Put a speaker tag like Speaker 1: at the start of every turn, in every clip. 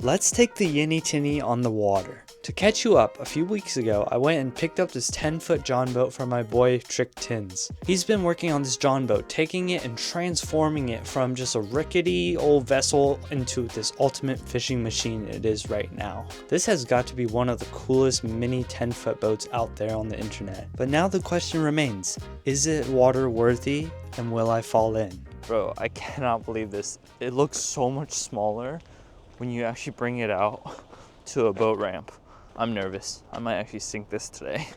Speaker 1: Let's take the Yinny Tinny on the water. To catch you up, a few weeks ago, I went and picked up this 10-foot John boat from my boy Trick Tins. He's been working on this John boat, taking it and transforming it from just a rickety old vessel into this ultimate fishing machine it is right now. This has got to be one of the coolest mini 10-foot boats out there on the internet. But now the question remains, is it water worthy and will I fall in?
Speaker 2: Bro, I cannot believe this. It looks so much smaller when you actually bring it out to a boat ramp. I'm nervous. I might actually sink this today.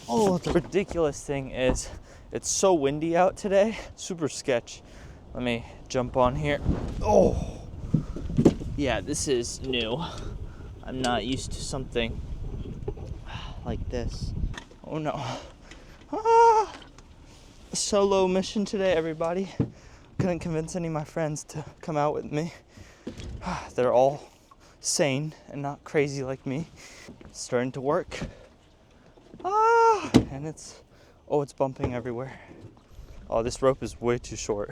Speaker 2: Oh, the ridiculous thing is it's so windy out today. Super sketch. Let me jump on here. Oh, yeah, this is new. I'm not used to something like this. Oh no. Ah! Solo mission today, everybody. Couldn't convince any of my friends to come out with me. They're all sane and not crazy like me. It's starting to work. And it's bumping everywhere. Oh, this rope is way too short.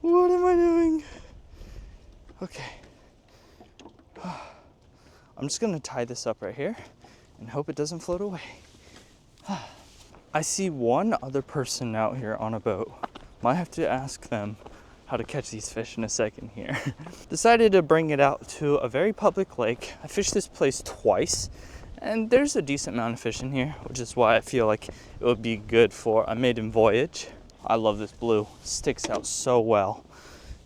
Speaker 2: What am I doing? Okay. I'm just gonna tie this up right here and hope it doesn't float away. I see one other person out here on a boat. Might have to ask them how to catch these fish in a second here. Decided to bring it out to a very public lake. I fished this place twice and there's a decent amount of fish in here, which is why I feel like it would be good for a maiden voyage. I love this blue, sticks out so well.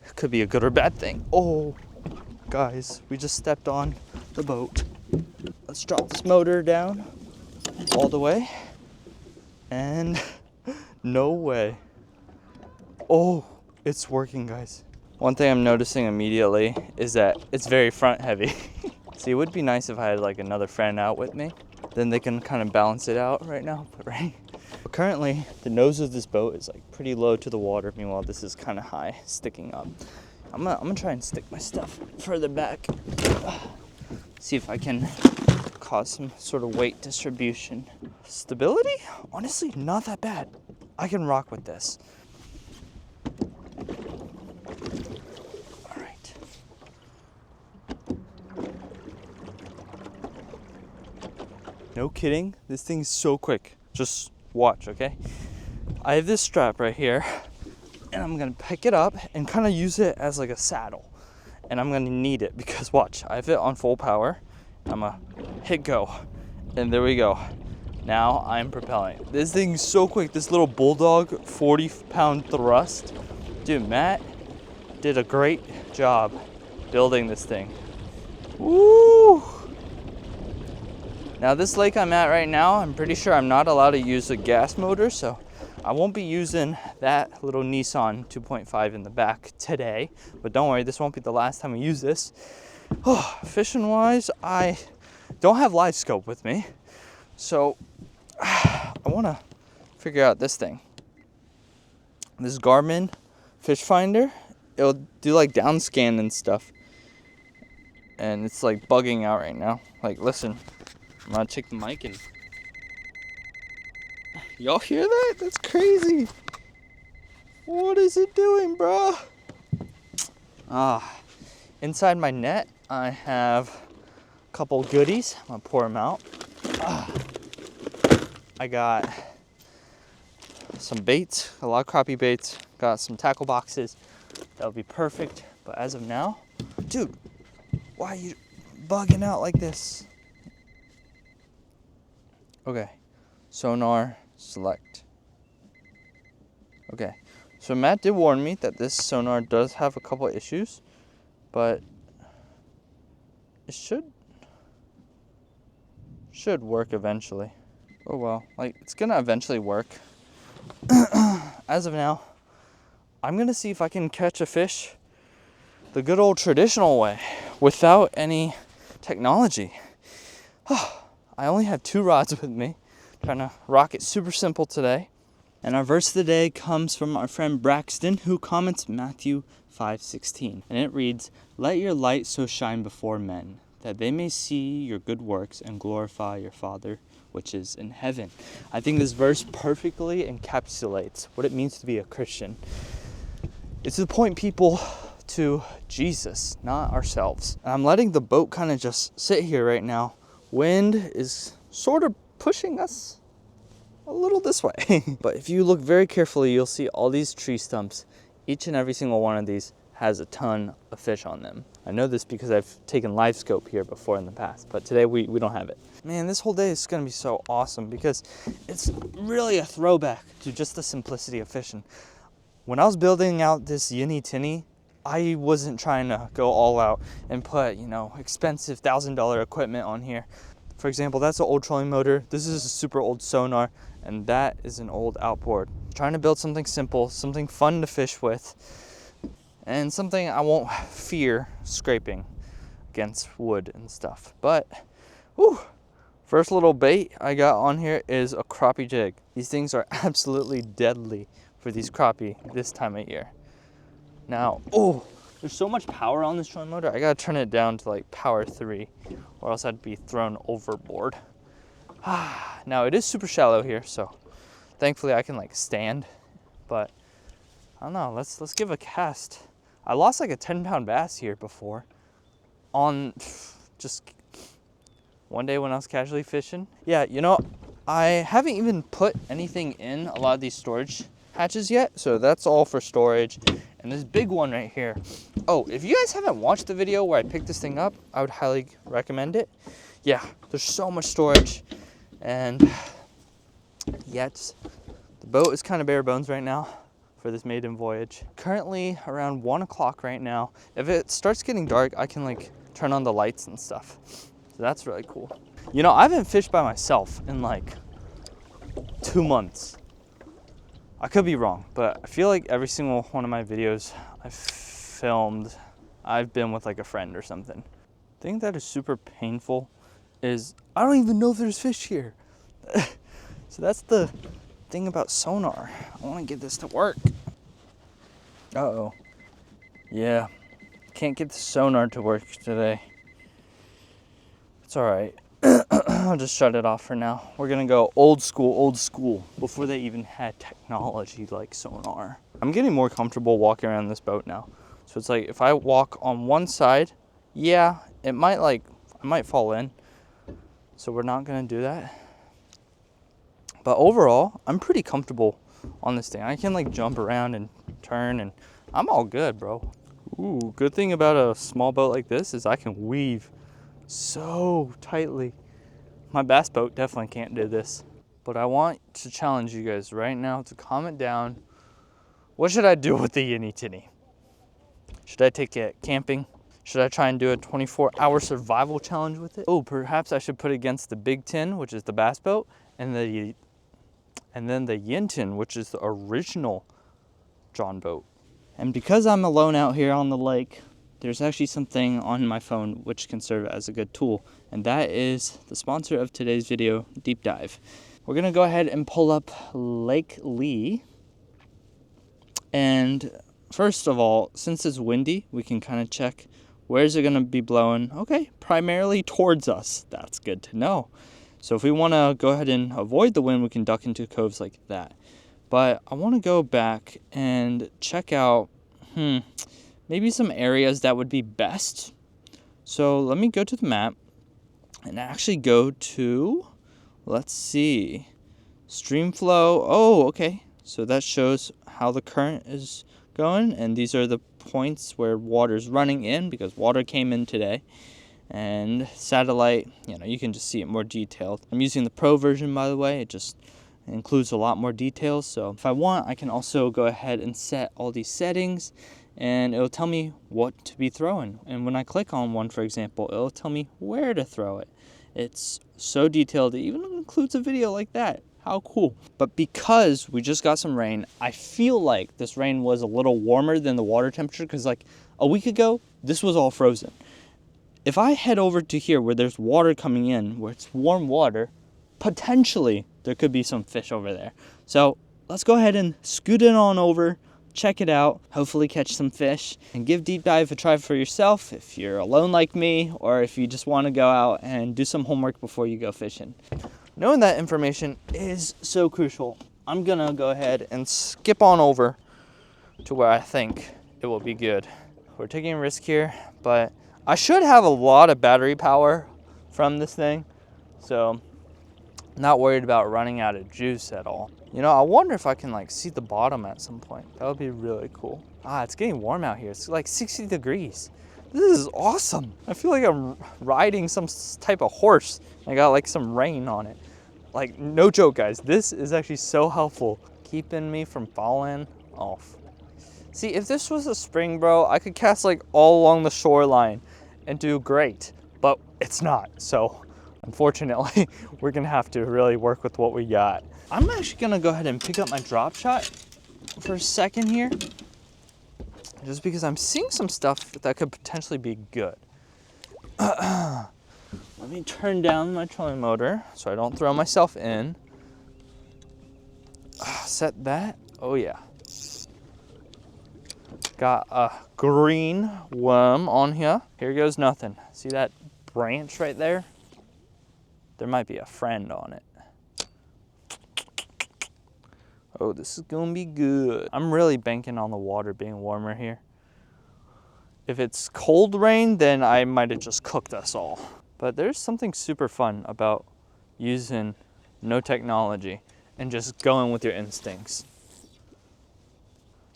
Speaker 2: It could be a good or bad thing. Oh, guys, we just stepped on the boat. Let's drop this motor down all the way. And no way. Oh, it's working, guys. One thing I'm noticing immediately is that it's very front heavy. See, it would be nice if I had like another friend out with me. Then they can kind of balance it out right now. But currently, the nose of this boat is like pretty low to the water. Meanwhile, this is kind of high, sticking up. I'm gonna try and stick my stuff further back. See if I can cause some sort of weight distribution. Stability? Honestly, not that bad. I can rock with this. All right. No kidding, this thing's so quick. Just watch, okay? I have this strap right here, and I'm gonna pick it up and kind of use it as like a saddle. And I'm gonna need it because watch, I have it on full power. I'm gonna hit go, and there we go. Now I'm propelling. This thing's so quick. This little bulldog 40-pound thrust. Dude, Matt did a great job building this thing. Woo! Now this lake I'm at right now, I'm pretty sure I'm not allowed to use a gas motor, so I won't be using that little Nissan 2.5 in the back today, but don't worry, this won't be the last time we use this. Oh, fishing wise, I don't have live scope with me, so I want to figure out this thing. This Garmin fish finder, it'll do like down scan and stuff, and it's like bugging out right now. Like, listen, I'm gonna take the mic and y'all hear that? That's crazy. What is it doing, bro? Inside my net, I have a couple goodies. I'm gonna pour them out. I got some baits, a lot of crappie baits. Got some tackle boxes. That'll be perfect. But as of now, dude, why are you bugging out like this? Okay, sonar select. Okay, so Matt did warn me that this sonar does have a couple of issues, but it should work eventually. Oh well, like it's gonna eventually work. As of now, I'm gonna see if I can catch a fish the good old traditional way without any technology. I only have 2 rods with me. Trying to rock it super simple today. And our verse of the day comes from our friend Braxton, who comments Matthew 5:16, and it reads, "Let your light so shine before men, that they may see your good works and glorify your Father which is in heaven." I think this verse perfectly encapsulates what it means to be a Christian. It's to point people to Jesus, not ourselves. And I'm letting the boat kind of just sit here right now. Wind is sort of pushing us a little this way. But if you look very carefully, you'll see all these tree stumps. Each and every single one of these has a ton of fish on them. I know this because I've taken live scope here before in the past, but today we don't have it. Man, this whole day is gonna be so awesome because it's really a throwback to just the simplicity of fishing. When I was building out this Yinny Tinny, I wasn't trying to go all out and put, expensive $1,000 equipment on here. For example, that's an old trolling motor. This is a super old sonar, and that is an old outboard. Trying to build something simple, something fun to fish with, and something I won't fear scraping against wood and stuff. But, first little bait I got on here is a crappie jig. These things are absolutely deadly for these crappie this time of year. Now, there's so much power on this trolling motor, I gotta turn it down to like power 3, or else I'd be thrown overboard. Now, it is super shallow here, so thankfully I can like stand, but I don't know, let's give a cast. I lost like a 10-pound bass here before on just one day when I was casually fishing. Yeah, I haven't even put anything in a lot of these storage hatches yet, so that's all for storage. And this big one right here. Oh, if you guys haven't watched the video where I picked this thing up, I would highly recommend it. Yeah, there's so much storage, and yet the boat is kind of bare bones right now for this maiden voyage. Currently around 1 o'clock right now. If it starts getting dark, I can like turn on the lights and stuff. So that's really cool. I haven't fished by myself in like 2 months. I could be wrong, but I feel like every single one of my videos I've filmed, I've been with like a friend or something. The thing that is super painful is I don't even know if there's fish here. So that's the thing about sonar. I want to get this to work. Uh-oh. Yeah, can't get the sonar to work today. It's all right. I'll just shut it off for now. We're gonna go old school, before they even had technology like sonar. I'm getting more comfortable walking around this boat now. So it's like if I walk on one side, yeah, I might fall in. So we're not gonna do that. But overall, I'm pretty comfortable on this thing. I can like jump around and turn, and I'm all good, bro. Ooh, good thing about a small boat like this is I can weave so tightly. My bass boat definitely can't do this. But I want to challenge you guys right now to comment down, what should I do with the Yinny Tinny? Should I take it camping? Should I try and do a 24-hour survival challenge with it? Oh, perhaps I should put it against the Big Tin, which is the bass boat, and then the Yin Tin, which is the original John boat. And because I'm alone out here on the lake, there's actually something on my phone which can serve as a good tool, and that is the sponsor of today's video, Deep Dive. We're gonna go ahead and pull up Lake Lee, and first of all, since it's windy, we can kind of check where's it gonna be blowing. Okay, primarily towards us. That's good to know. So if we want to go ahead and avoid the wind, we can duck into coves like that. But I want to go back and check out maybe some areas that would be best. So let me go to the map and actually go to, let's see, stream flow. Oh, okay. So that shows how the current is going, and these are the points where water's running in because water came in today. And satellite, you can just see it more detailed. I'm using the Pro version, by the way. It just includes a lot more details. So if I want, I can also go ahead and set all these settings, and it'll tell me what to be throwing. And when I click on one, for example, it'll tell me where to throw it. It's so detailed, it even includes a video like that. How cool. But because we just got some rain, I feel like this rain was a little warmer than the water temperature, because like a week ago, this was all frozen. If I head over to here where there's water coming in, where it's warm water, potentially there could be some fish over there. So let's go ahead and scoot it on over check it out, hopefully catch some fish, and give Deep Dive a try for yourself if you're alone like me, or if you just want to go out and do some homework before you go fishing. Knowing that information is so crucial, I'm gonna go ahead and skip on over to where I think it will be good. We're taking a risk here, but I should have a lot of battery power from this thing, so not worried about running out of juice at all. You know, I wonder if I can like see the bottom at some point. That would be really cool. It's getting warm out here. It's like 60 degrees. This is awesome. I feel like I'm riding some type of horse. I got like some rain on it. Like, no joke, guys. This is actually so helpful, keeping me from falling off. See, if this was a spring, bro, I could cast like all along the shoreline and do great, but it's not. So unfortunately, we're gonna have to really work with what we got. I'm actually gonna go ahead and pick up my drop shot for a second here, just because I'm seeing some stuff that could potentially be good. Let me turn down my trolling motor so I don't throw myself in. Set that. Oh yeah. Got a green worm on here. Here goes nothing. See that branch right there? There might be a friend on it. Oh, this is gonna be good. I'm really banking on the water being warmer here. If it's cold rain, then I might have just cooked us all. But there's something super fun about using no technology and just going with your instincts.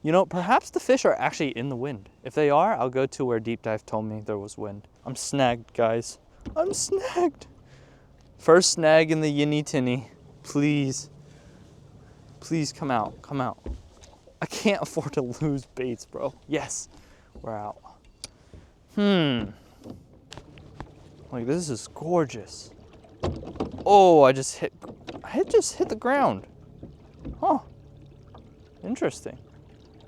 Speaker 2: You know, perhaps the fish are actually in the wind. If they are, I'll go to where Deep Dive told me there was wind. I'm snagged, guys. I'm snagged. First snag in the Yinny Tinny. Please. Please come out. Come out. I can't afford to lose baits, bro. Yes. We're out. Like, this is gorgeous. Oh, I just hit the ground. Huh. Interesting.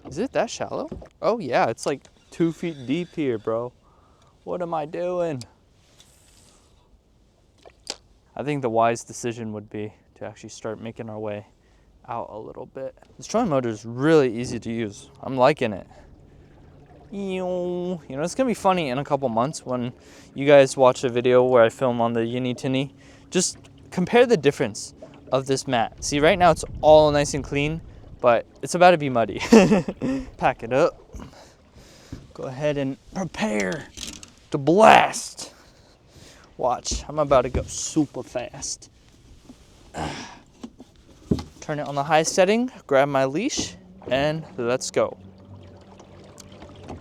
Speaker 2: Is it that shallow? Oh yeah, it's like 2 feet deep here, bro. What am I doing? I think the wise decision would be to actually start making our way out a little bit. This trolling motor is really easy to use. I'm liking it. You know, it's gonna be funny in a couple months when you guys watch a video where I film on the Yinny Tinny. Just compare the difference of this mat. See, right now it's all nice and clean, but it's about to be muddy. Pack it up. Go ahead and prepare to blast. Watch, I'm about to go super fast. Turn it on the high setting, grab my leash, and let's go.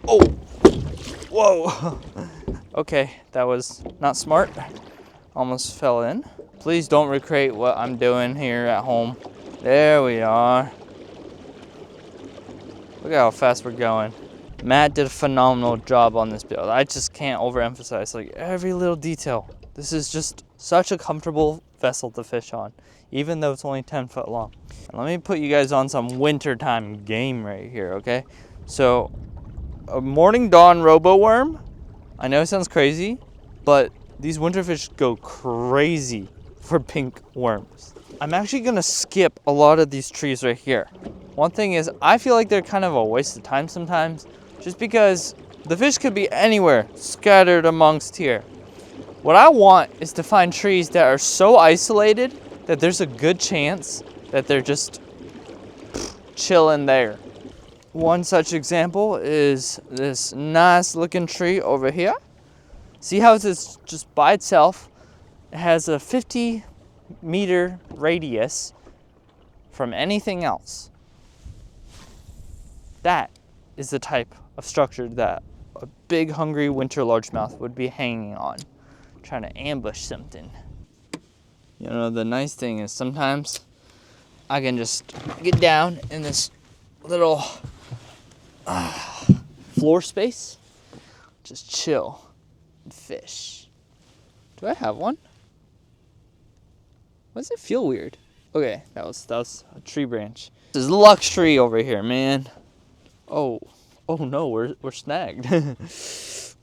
Speaker 2: Oh, whoa. Okay, that was not smart. Almost fell in. Please don't recreate what I'm doing here at home. There we are. Look at how fast we're going. Matt did a phenomenal job on this build. I just can't overemphasize like every little detail. This is just such a comfortable vessel to fish on, even though it's only 10 foot long. And let me put you guys on some wintertime game right here, okay? So, a morning dawn robo worm. I know it sounds crazy, but these winterfish go crazy for pink worms. I'm actually gonna skip a lot of these trees right here. One thing is, I feel like they're kind of a waste of time sometimes, just because the fish could be anywhere scattered amongst here. What I want is to find trees that are so isolated that there's a good chance that they're just chilling there. One such example is this nice looking tree over here. See how it's just by itself? It has a 50-meter radius from anything else. That is the type of structure that a big hungry winter largemouth would be hanging on, trying to ambush something. You know, the nice thing is sometimes I can just get down in this little floor space, just chill and fish. Do I have one? Why does it feel weird? Okay, that was a tree branch. This is luxury over here, man. Oh no, we're snagged.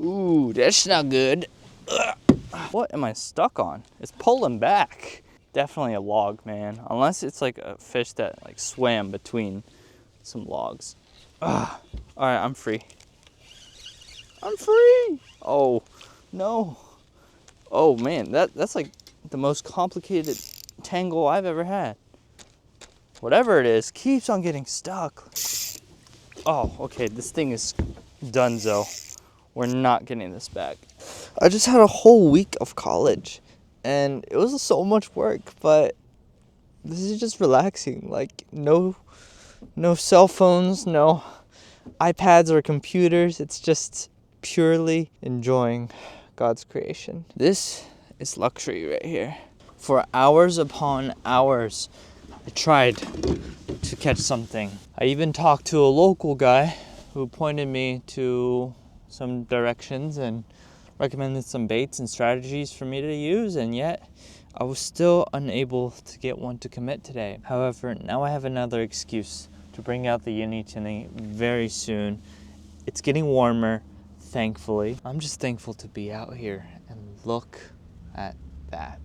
Speaker 2: Ooh, that's not good. Ugh. What am I stuck on? It's pulling back. Definitely a log, man. Unless it's like a fish that like swam between some logs. All right, I'm free. I'm free. Oh, no. Oh man, that's like the most complicated tangle I've ever had. Whatever it is, keeps on getting stuck. Oh, okay, this thing is donezo. We're not getting this back. I just had a whole week of college, and it was so much work, but this is just relaxing. Like, no cell phones, no iPads or computers. It's just purely enjoying God's creation. This is luxury right here. For hours upon hours, I tried to catch something. I even talked to a local guy who pointed me to some directions and recommended some baits and strategies for me to use, and yet I was still unable to get one to commit today. However, now I have another excuse to bring out the Yinny Tinny very soon. It's getting warmer, thankfully. I'm just thankful to be out here and look at that.